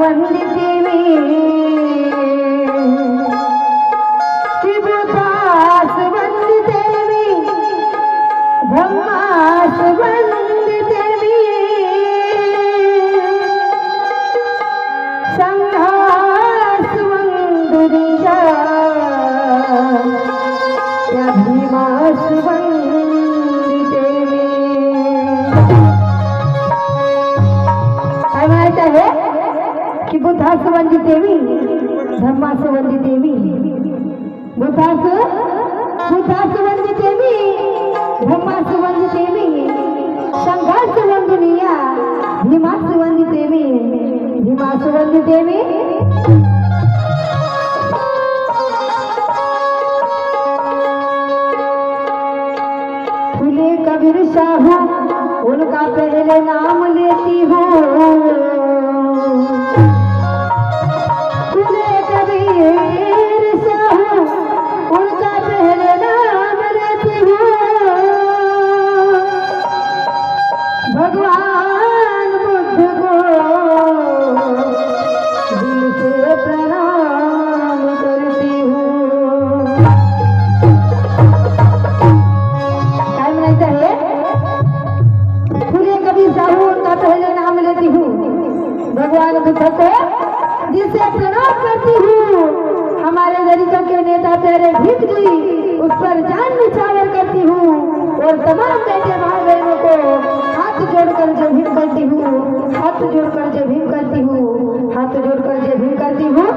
वंदिते मी शिवदास वंदिते मी धम्मास वंदिते मी संघास वंदुरिया या भीमास वंदिते मी. काय म्हणायचं आहे की बुद्धास वंदिते मी धम्मास वंदिते मी बुद्धास वंदिते मी धम्मास वंदिते मी संघास वंदनीया भीमास वंदिते मी भीमास वंदिते मी. फूले कबीर शाहू उनका पहले नाम लेती हूँ फूले कबीर शाहू उनका पहले नाम लेती हूँ भगवान बुद्ध को दिल से प्रणाम करती हूँ. काय म्हणायचं आहे फूले कबीर शाहू उनका पहले नाम लेती हूँ भगवान बुद्ध को दिल से प्रणाम करती हूँ. हमारे दलितों के नेता प्यारे भीख जी उस पर जान निछावर करती हूँ और तमाम बेटे भाई बहनों को हाथ जोड़कर जय भीम करती हूँ हाथ जोड़कर जय भीम करती हूँ हाथ जोड़कर जय भीम करती हूँ.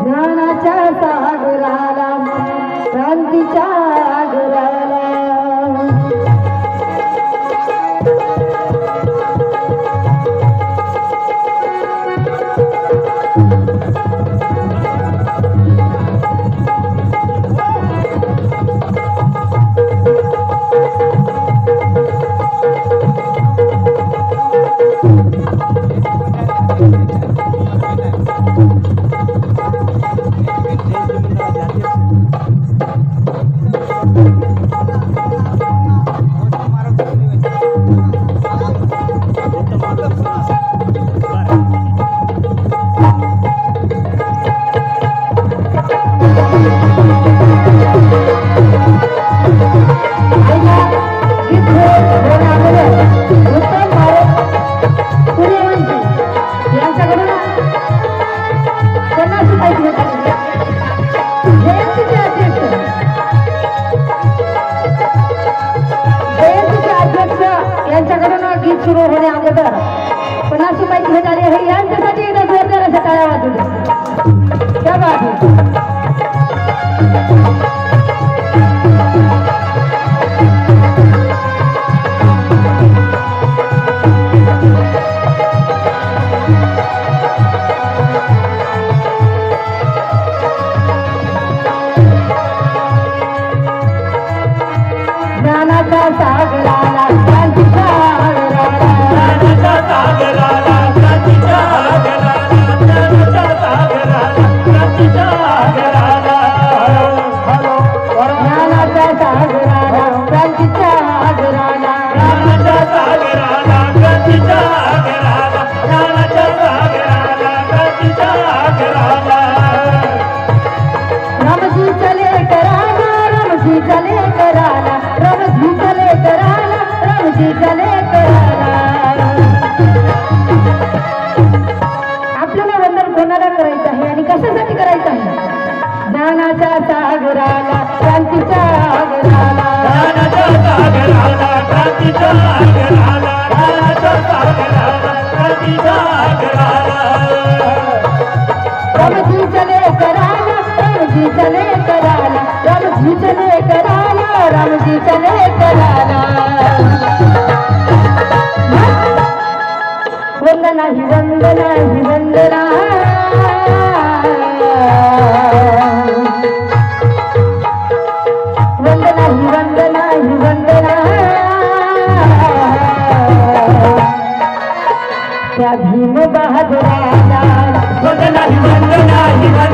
ज्ञानाच्या सागराला क्रांतीच्या आगराला यांच्याकडून गीत सुरू होण्या अगोदर 50 रुपयाची भेट आली आहे यांच्यासाठी एकदा जोरदार अशा टाळ्या वाजू द्या. क्या बात है. ज्ञानाच्या सागराला क्रांतीच्या आगराला ज्ञानाच्या सागराला क्रांतीच्या आगराला ज्ञानाच्या सागराला क्रांतीच्या आगराला ज्ञानाच्या सागराला क्रांतीच्या आगराला ज्ञानाच्या सागराला क्रांतीच्या आगराला ज्ञानाच्या सागराला क्रांतीच्या आगराला रामजी चले कराला रामजी चले कराला रामजी चले कराला रामजी चले कराला. आपल्याला वंदन कोणाला करायचं आहे आणि कशासाठी करायचं आहे. ज्ञानाच्या सागराला क्रांतीच्या आगराला ज्ञानाच्या सागराला क्रांतीच्या आगराला ज्ञानाच्या सागराला क्रांतीच्या आगराला रामजी चले कराला रामजी चले कराला रामजी चले कराला रामजी चले कराला. वंदना ही वंदना ही वंदना वंदना ही वंदना ही वंदना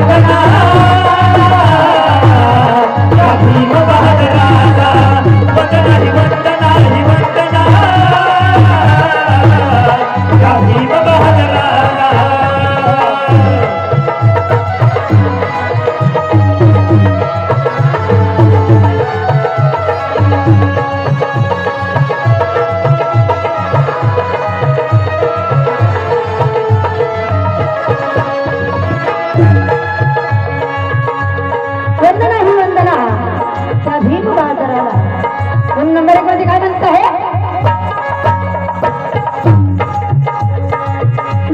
वंदना या भीम बहादराला वंदना ही वंदना ही वंदना या भीम बहादराला वंदना ही वंदना त्या भीम बहादराला. 2 नंबर 1 मध्ये काय म्हणत आहे?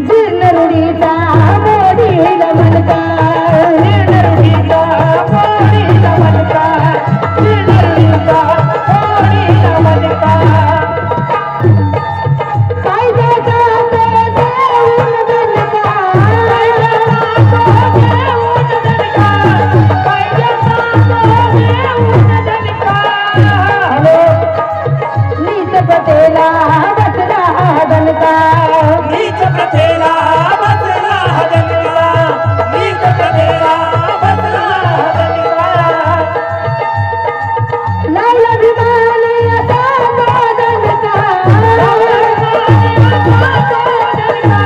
जीर्ण रूढीचा मोडील मनका, जीर्ण रूढीचा मोडील मनका, जीर्ण रूढीचा मोडील मनका. कायद्याचा तो देऊन दणका, कायद्याचा तो देऊन दणका, कायद्याचा तो देऊन दणका. हॅलो, नीच प्रथेला बसला दणका, नीच प्रथेला बसला दणका, नीच प्रथेला बसला दणका. लावला भीमाने असा तो दणका, लावला भीमाने असा तो दणका,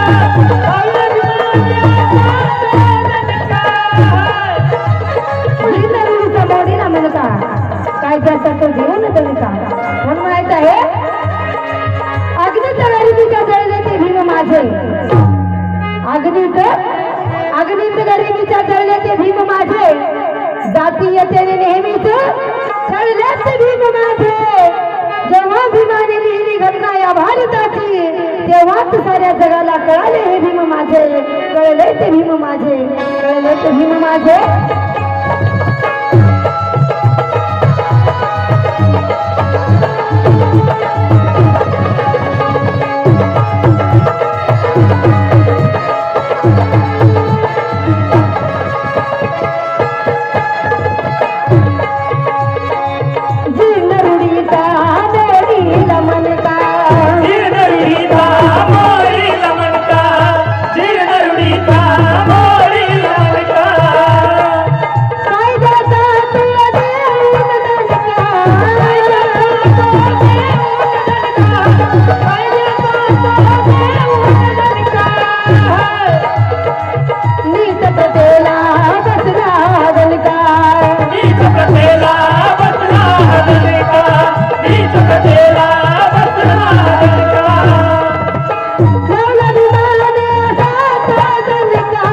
लावला भीमाने असा तो दणका. जीर्ण रूढीचा मोडीला मनका, कायद्याचा तो देऊन दणका. म्हणून माहित आहे, अग्नीच्या गरिबीच्या जळले ते भीम माझे, अग्नीत गरिबीच्या जळले ते भीम माझे, जातीयतेने नेहमीच छळले ते भीम माझे. जेव्हा भीमाने लिहिली घटना या भारताची, तेव्हाच साऱ्या जगाला कळाले हे भीम माझे, कळले ते भीम माझे, कळले ते भीम माझे. जीर्ण रूढीचा मोडील मनका, जीर्ण रूढीचा मोडील मनका, जीर्ण रूढीचा मोडील मनका. कायद्याचा तो देऊन दणका, कायद्याचा तो देऊन दणका, कायद्याचा तो देऊन दणका. नीच प्रथेला बसला दणका, नीच प्रथेला बसला दणका, नीच प्रथेला बसला दणका. लावला भीमाने असा तो दणका,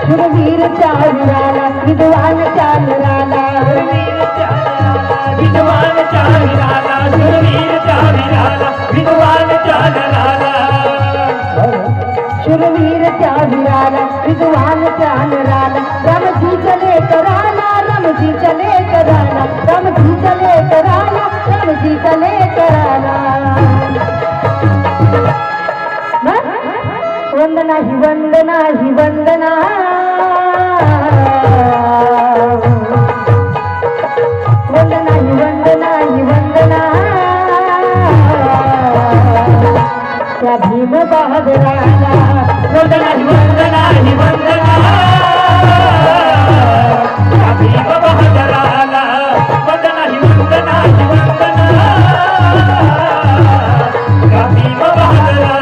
शूरवीरच्या वीराला विद्वान चालराला, विद्वान चालराला, शूरवीर चालराला, विद्वान चालराला. शूरवीरच्या वीराला विद्वान चालराला, रामजी चले कराला, रामजी चले कराला, रामजी चले कराला, रामजी चले कराला. वंदना ही वंदना ही वंदना, वंदना ही वंदना ही वंदना त्या भीम बहादराला. वंदना ही वंदना ही वंदना या भीम बहादराला. वंदना ही वंदना ही वंदना या भीम बहादराला.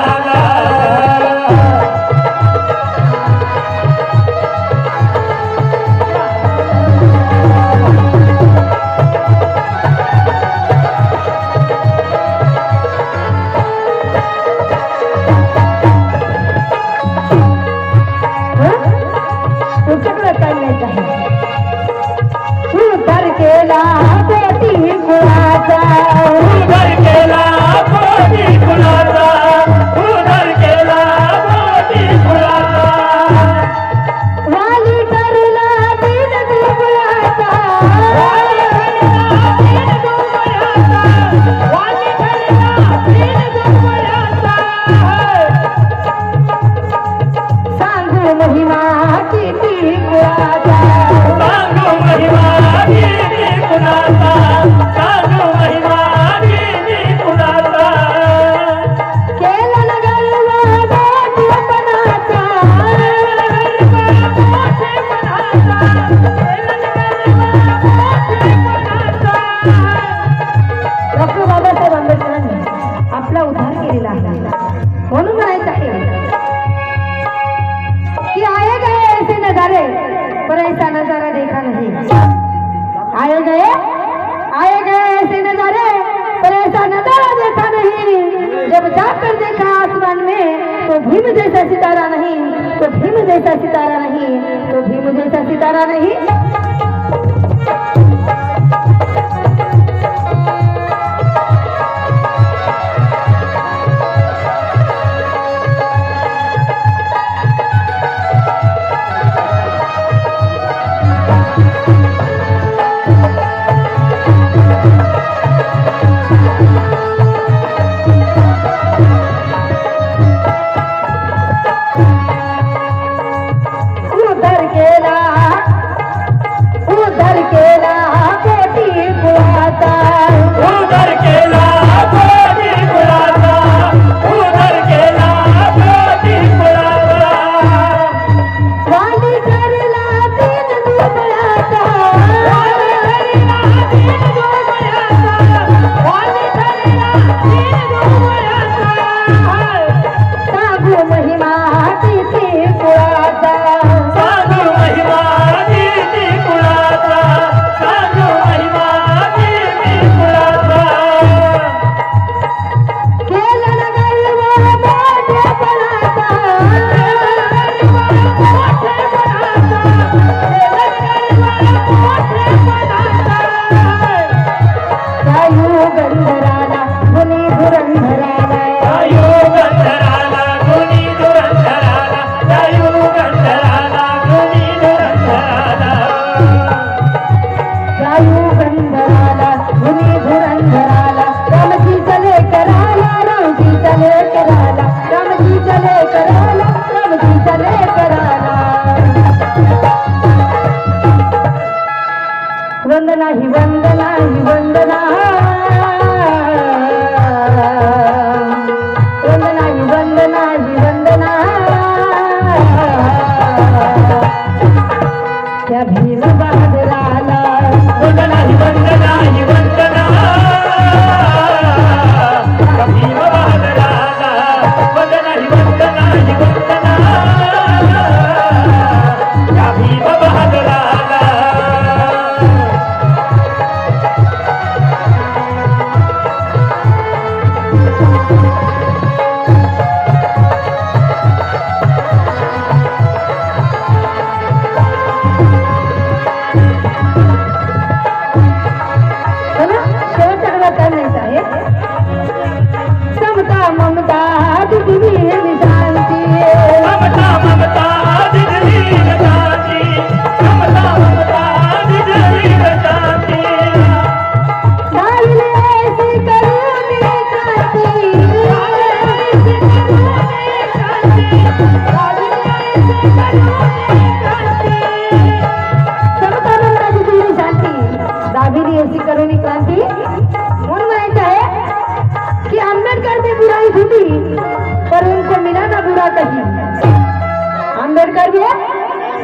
तुझ्याकडे चालण्याचं आहे. तू तर केला पोटी कुळाचा, सितारा देखा नहीं, जब जाकर देखा आसमान में तो भीम जैसा सितारा नहीं, तो भीम जैसा सितारा नहीं, तो भीम जैसा सितारा नहीं। उधर केला कोटी बुलाता, उधर केला कोटी बुलाता, उधर केला कोटी बुलाता। वाली करला दिन डूबलाता, वाली करला दिन डूबलाता, वाली करला दिन डूबलाता। साधु महिमा तिथि पुराता, साधु महिमा तिथि पुराता, साधु महिमा तिथि पुराता। खेलन गरबा मोठे बनाता, गायू गंधराला मुनी धुरंधराला, गायू गंधराला गुणी धुरंधराला, गायू गंधराला गुणी धुरंधराला। गायू गंधराला मुनी धुरंधराला, रामजी चले कराला, रामजी चले कराला, रामजी चले कराला, रामजी चले कराला। वंदना ही वंदना ही वंदना, वंदना ही वंदना ही वंदना, क्या भीम बहादुराला, वंदना ही वंदना ही वंदना, भीम बहादुराला। वंदना ही वंदना ही वंदना, भीम बहादुराला। है ना? शेवटचा आवाज काय म्हणायचा आहे? समता ममता दिवी शांती, ममता ममता दिदली शांती, ममता ममता दिदली शांती। लावले ऐसी करुणी क्रांती, समता ममता दिवी शांती, दाबीली ऐसी करुणी क्रांती। म्हणून म्हणायचं आहे कि अम्बेडकर ने बुराई ढूंढी पर उनको मिला ना बुरा कहीं। अम्बेडकर ने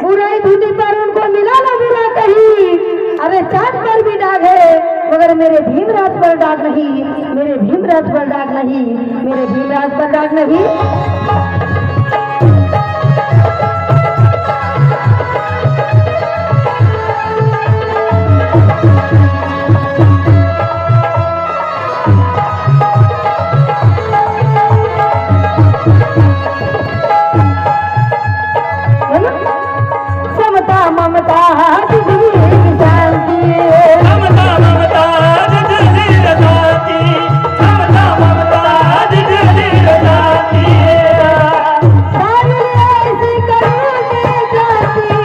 बुराई ढूंढी पर उनको मिला ना बुरा कहीं। अरे चांद पर भी दाग है मगर मेरे भीमराज पर दाग नहीं, मेरे भीमराज पर दाग नहीं, मेरे भीमराज पर दाग नहीं। है ना? समता ममता दिवी शांती, ममता ममता दिदली शांती, ममता ममता दिदली शांती। लावले ऐसी करुणी क्रांती,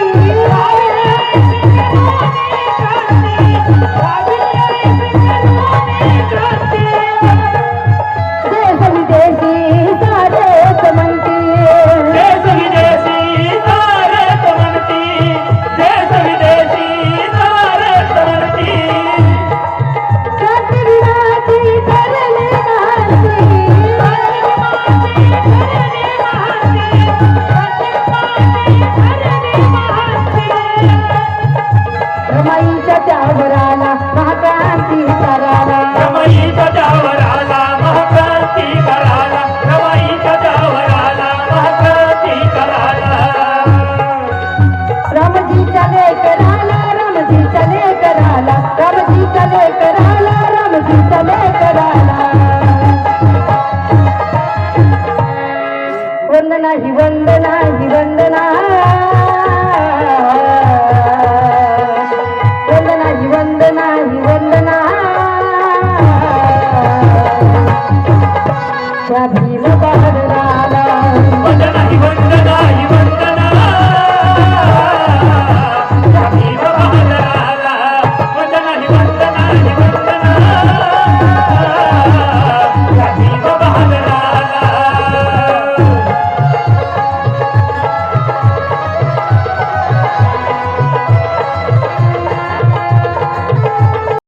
जय भीम बहादुर